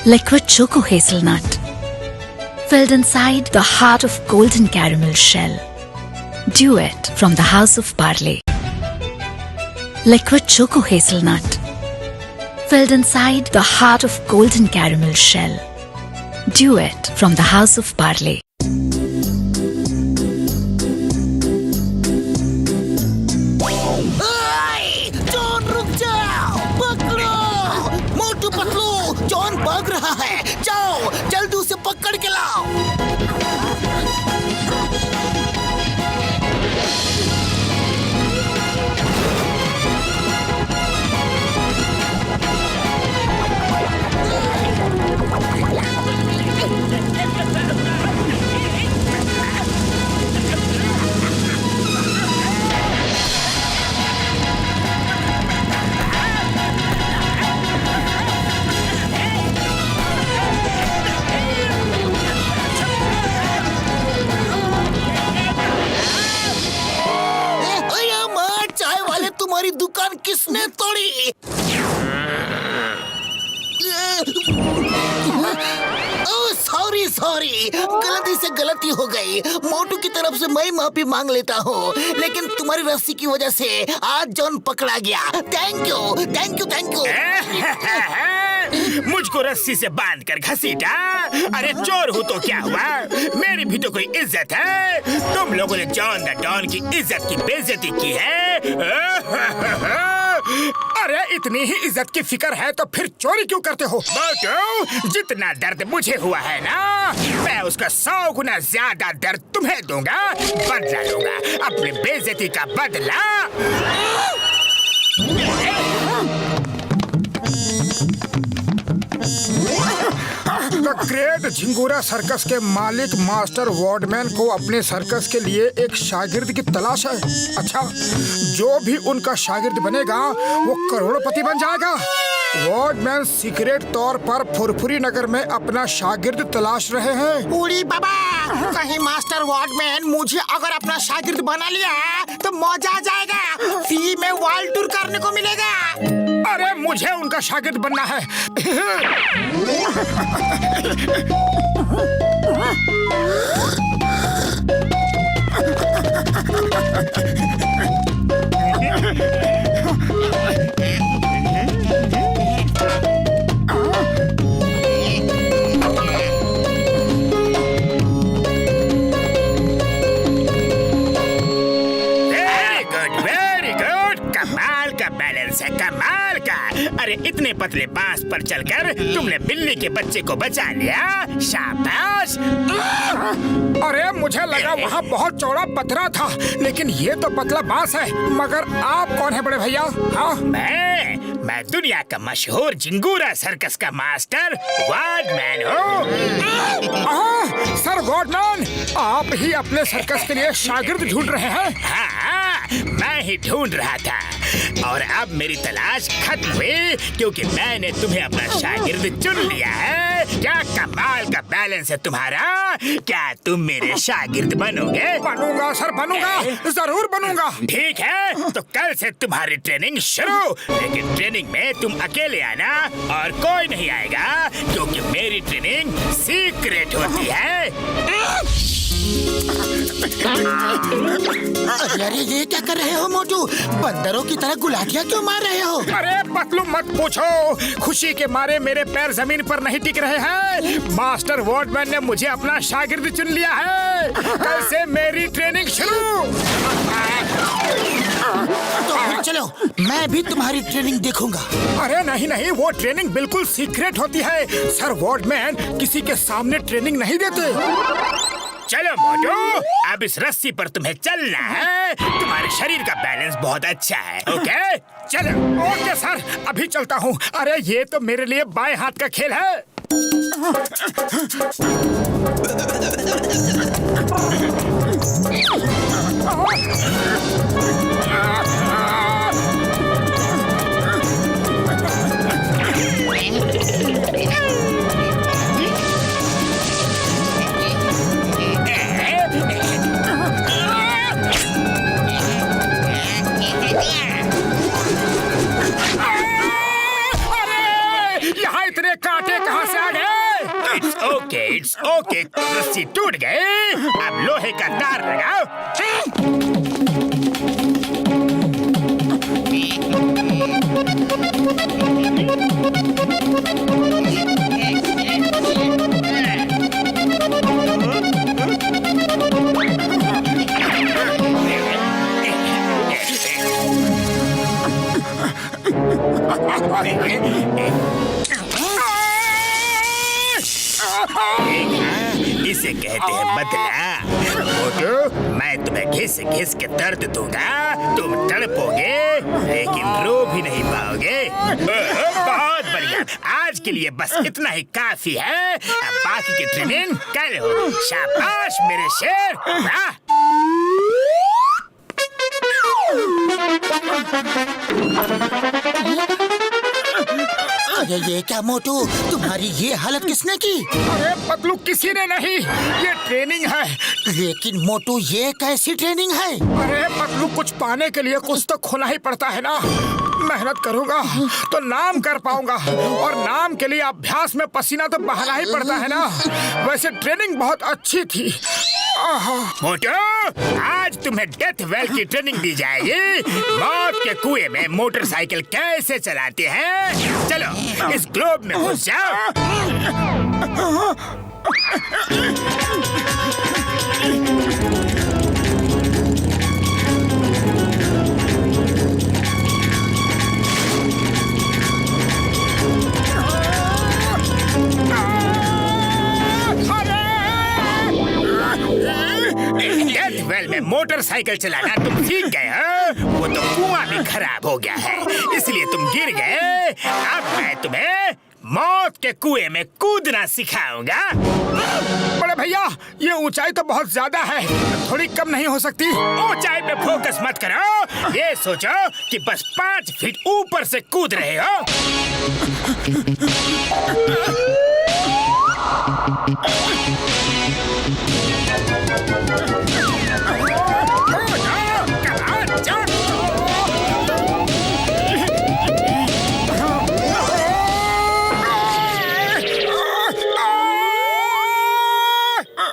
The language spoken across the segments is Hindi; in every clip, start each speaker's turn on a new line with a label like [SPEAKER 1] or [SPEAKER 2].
[SPEAKER 1] Liquid Choco Hazelnut, filled inside the heart of golden caramel shell. Duet from the House of Parle. Liquid Choco Hazelnut, filled inside the heart of golden caramel shell. Duet from the House of Parle.
[SPEAKER 2] John रुक जाओ, पकड़ो। मोटू पतलू, जॉन भाग रहा है, जाओ जल्दी उसे पकड़ के लाओ। तुम्हारी दुकान किसने तोड़ी? सॉरी, गलती से गलती हो गई। मोटू की तरफ से मैं माफी मांग लेता हूँ, लेकिन तुम्हारी रस्सी की वजह से आज जॉन पकड़ा गया। Thank you.
[SPEAKER 3] मुझको रस्सी से बांध कर घसीटा। अरे चोर हूँ तो क्या हुआ, मेरी भी तो कोई इज्जत है। तुम लोगों ने जॉन द डॉन की इज्जत की बेइज्जती की है। अरे इतनी ही इज्जत की फिक्र है तो फिर चोरी क्यों करते हो? मोटू, जितना दर्द मुझे हुआ है ना, मैं उसका 100 गुना ज्यादा दर्द तुम्हें दूंगा। बदला लूंगा, अपनी बेइज्जती का बदला।
[SPEAKER 4] द ग्रेट झिंगुरा सर्कस के मालिक मास्टर वॉर्डमैन को अपने सर्कस के लिए एक शागिर्द की तलाश है। अच्छा, जो भी उनका शागिर्द बनेगा वो करोड़पति बन जाएगा। वॉर्डमैन सीक्रेट तौर पर फुरफुरी नगर में अपना शागिर्द तलाश रहे हैं।
[SPEAKER 2] उड़ी बाबा, कहीं मास्टर वॉर्डमैन मुझे अगर अपना शागिर्द बना लिया तो मजा आ जाएगा। फ्री में वर्ल्ड टूर करने को मिलेगा।
[SPEAKER 4] अरे मुझे उनका शागिर्द बनना है।
[SPEAKER 3] कमाल का। अरे इतने पतले बांस पर चलकर तुमने बिल्ली के बच्चे को बचा लिया, शाबाश।
[SPEAKER 4] अरे मुझे लगा वहाँ बहुत चौड़ा पथरा था, लेकिन ये तो पतला बांस है। मगर आप कौन है बड़े भैया? हाँ,
[SPEAKER 3] मैं दुनिया का मशहूर झिंगुरा सर्कस का मास्टर वॉर्डमैन
[SPEAKER 4] हूँ। सर वॉर्डमैन, आप ही अपने सर्कस के लिए शागिर्द ढूंढ रहे हैं?
[SPEAKER 3] हाँ, मैं ही ढूंढ रहा था और अब मेरी तलाश खत्म हुई, क्योंकि मैंने तुम्हें अपना शागिर्द चुन लिया है। क्या कमाल का बैलेंस है तुम्हारा। क्या तुम मेरे शागिर्द बनोगे?
[SPEAKER 4] बनूंगा सर, बनूंगा, जरूर बनूंगा।
[SPEAKER 3] ठीक है, तो कल से तुम्हारी ट्रेनिंग शुरू। लेकिन ट्रेनिंग में तुम अकेले आना और कोई नहीं आएगा, क्योंकि मेरी ट्रेनिंग सीक्रेट होती है।
[SPEAKER 2] अरे ये क्या कर रहे हो मोटू? बंदरों की तरह गुलाटियाँ क्यों मार रहे हो?
[SPEAKER 4] अरे पतलू मत पूछो, खुशी के मारे मेरे पैर जमीन पर नहीं टिक रहे हैं। मास्टर वॉर्डमैन ने मुझे अपना शागिर्द चुन लिया है। कल से मेरी ट्रेनिंग शुरू।
[SPEAKER 2] तो फिर चलो, मैं भी तुम्हारी ट्रेनिंग देखूंगा।
[SPEAKER 4] अरे नहीं, वो ट्रेनिंग बिल्कुल सीक्रेट होती है। सर वॉर्डमैन किसी के सामने ट्रेनिंग नहीं देते।
[SPEAKER 3] चलो मोटू, अब इस रस्सी पर तुम्हें चलना है। तुम्हारे शरीर का बैलेंस बहुत अच्छा है। ओके,
[SPEAKER 4] चलो। ओके सर, अभी चलता हूँ। अरे ये तो मेरे लिए बाएं हाथ का खेल है। कांटे कहाँ से आ गए?
[SPEAKER 3] It's okay. रस्सी टूट गई, अब लोहे का तार लगाओ। इसे कहते हैं बदला। मोटू, मैं तुम्हें घिस घिस के दर्द दूंगा, तुम तड़पोगे लेकिन रो भी नहीं पाओगे। बहुत बढ़िया, आज के लिए बस इतना ही काफी है। अब बाकी की ट्रेनिंग कल हो। शाबाश मेरे शेर।
[SPEAKER 2] अरे ये क्या मोटू, तुम्हारी ये हालत किसने की?
[SPEAKER 4] अरे पतलू, किसी ने नहीं, ये ट्रेनिंग है।
[SPEAKER 2] लेकिन मोटू ये कैसी ट्रेनिंग है?
[SPEAKER 4] अरे पतलू, कुछ पाने के लिए कुछ तो खोना ही पड़ता है ना। मेहनत करूंगा तो नाम कर पाऊंगा, और नाम के लिए अभ्यास में पसीना तो बहाना ही पड़ता है ना। वैसे ट्रेनिंग बहुत अच्छी थी।
[SPEAKER 3] मोटू, आज तुम्हें डेथ वेल की ट्रेनिंग दी जाएगी। मौत के कुएं में मोटरसाइकिल कैसे चलाते हैं। चलो इस ग्लोब में घुस जाओ। डेथ वेल में मोटरसाइकिल चलाना तुम सीख गए हो। वो तो कुआं भी खराब हो गया है, इसलिए तुम गिर गए। अब मैं तुम्हें मौत के कुएं में कूदना सिखाऊंगा।
[SPEAKER 4] बड़े भैया, ये ऊंचाई तो बहुत ज्यादा है, थोड़ी कम नहीं हो सकती?
[SPEAKER 3] ऊंचाई पे फोकस मत करो, ये सोचो कि बस 5 फीट ऊपर से कूद रहे हो।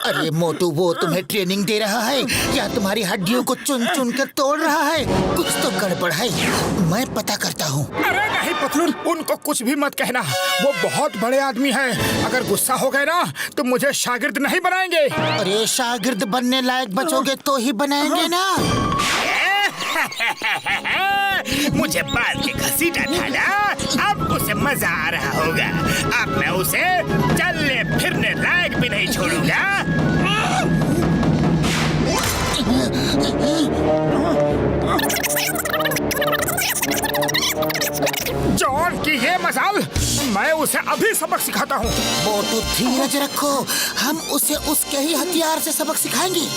[SPEAKER 2] अरे मोटू, वो तुम्हें ट्रेनिंग दे रहा है या तुम्हारी हड्डियों को चुन चुन कर तोड़ रहा है? कुछ तो गड़बड़ है, मैं पता करता हूँ।
[SPEAKER 4] अरे नहीं पतलून, उनको कुछ भी मत कहना, वो बहुत बड़े आदमी हैं। अगर गुस्सा हो गए ना तो मुझे शागिर्द नहीं बनाएंगे।
[SPEAKER 2] अरे शागिर्द बनने लायक बचोगे तो ही बनाएंगे ना।
[SPEAKER 3] मुझे बाल के घसीटा था ना, अब उसे मजा आ रहा होगा। अब मैं उसे चलने फिरने लायक भी नहीं छोड़ूंगा।
[SPEAKER 4] जॉन की ये मजाल, मैं उसे अभी सबक सिखाता हूँ।
[SPEAKER 2] मोटू धीरज रखो, हम उसे उसके ही हथियार से सबक सिखाएंगे।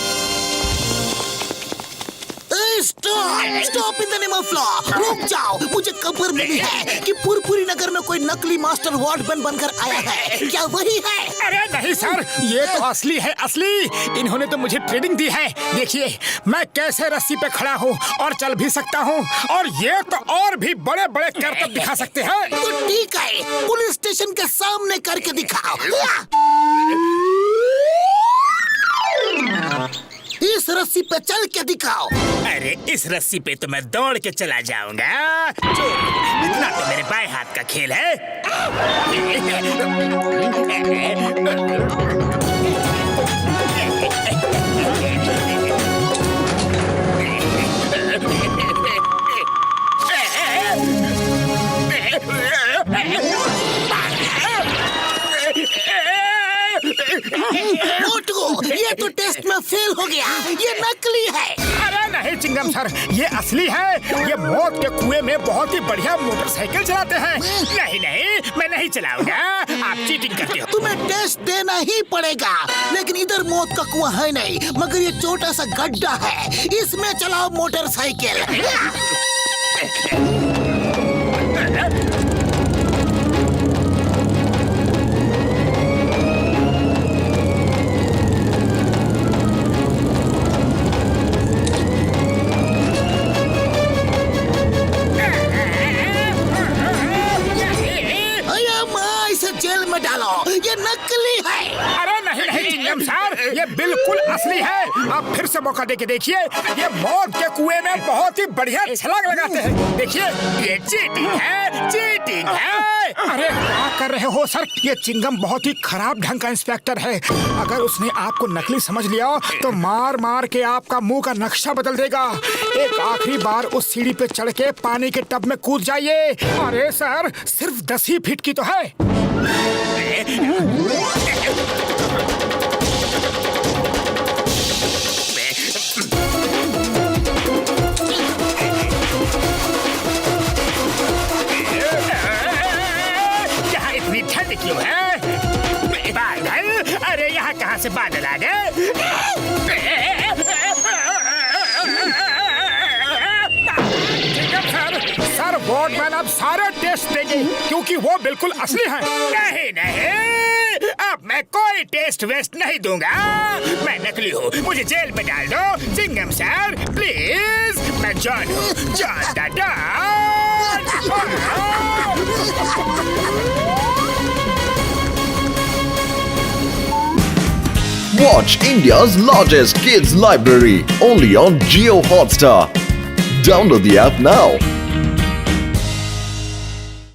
[SPEAKER 2] Stop in the name of law, रुक जाओ। मुझे खबर मिली है कि पुरपुरी नगर में कोई नकली मास्टर वार्डमैन बनकर आया है। क्या वही है?
[SPEAKER 4] अरे नहीं सर, ये तो असली है, असली। इन्होंने तो मुझे ट्रेनिंग दी है। देखिए मैं कैसे रस्सी पे खड़ा हूँ और चल भी सकता हूँ, और ये तो और भी बड़े बड़े करतब दिखा सकते हैं।
[SPEAKER 2] तो ठीक है, पुलिस स्टेशन के सामने करके दिखाओ। इस रस्सी पे चल के दिखाओ।
[SPEAKER 3] अरे इस रस्सी पे तो मैं दौड़ के चला जाऊंगा। इतना तो मेरे बाएं हाथ का खेल है।
[SPEAKER 2] मोटू, ये तो टेस्ट में फेल हो गया, ये नकली है।
[SPEAKER 4] अरे नहीं चिंगम सर, ये असली है। ये मौत के कुएं में बहुत ही बढ़िया मोटरसाइकिल चलाते हैं।
[SPEAKER 3] नहीं नहीं, मैं नहीं चलाऊंगा, आप चीटिंग करते हो।
[SPEAKER 2] तुम्हें टेस्ट देना ही पड़ेगा, लेकिन इधर मौत का कुआं है नहीं, मगर ये छोटा सा गड्ढा है, इसमें चलाओ मोटरसाइकिल। इसे जेल में डालो, ये नकली है।
[SPEAKER 4] अरे नहीं नहीं चिंगम सर, ये बिल्कुल असली है। आप फिर से मौका देके देखिए, ये मौत के कुएं में बहुत ही बढ़िया छलांग लगाते हैं। देखिए,
[SPEAKER 3] ये चीटिंग है, चीटिंग है।
[SPEAKER 4] अरे क्या कर रहे हो सर? ये चिंगम बहुत ही खराब ढंग का इंस्पेक्टर है। अगर उसने आपको नकली समझ लिया तो मार मार के आपका मुंह का नक्शा बदल देगा। एक आखिरी बार उस सीढ़ी पे चढ़ के पानी के टब में कूद जाइए। अरे सर, सिर्फ 10 ही फीट की तो है।
[SPEAKER 3] यहाँ इतनी ठंड क्यों है? बादल, अरे यहाँ कहाँ से बादल आ गए?
[SPEAKER 4] सर वार्डमैन अब सारे टेस्ट देंगे क्योंकि वो बिल्कुल असली हैं।
[SPEAKER 3] नहीं नहीं, अब मैं कोई टेस्ट वेस्ट नहीं दूंगा। मैं नकली हूँ, मुझे जेल में डाल दो। चिंगम सर प्लीज, मैं जॉन हूँ, John the don.
[SPEAKER 5] Watch India's largest kids library only on Jio Hotstar. Download the app now.